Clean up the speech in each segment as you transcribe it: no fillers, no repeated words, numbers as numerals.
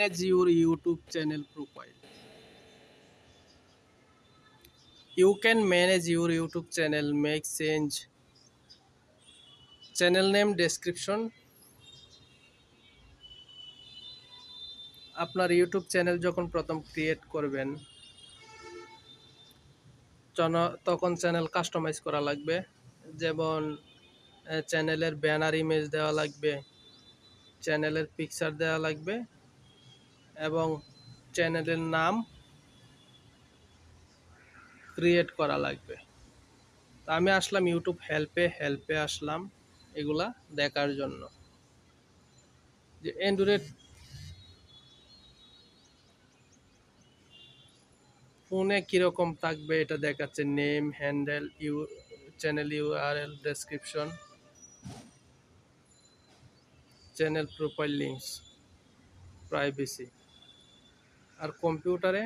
Manage your YouTube channel profile. You can manage your YouTube channel, make change channel name, description. আপনার YouTube channel যখন প্রথম create করবেন তখন channel customise করা লাগবে। যেমন চ্যানেলের ব্যানার ইমেজ দেওয়া লাগবে, চ্যানেলের পিকচার দেওয়া লাগবে এবং চ্যানেলের নাম ক্রিয়েট করা লাগবে। তা আমি আসলাম ইউটিউব হেল্পে আসলাম এগুলা দেখার জন্য যে অ্যান্ড্রয়েড ফোনে কীরকম থাকবে এটা দেখাচ্ছে। Name, handle, channel URL, description, channel profile, links, privacy. আর কম্পিউটারে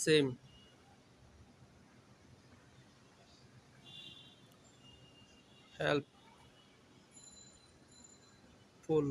সেম হেল্পফুল।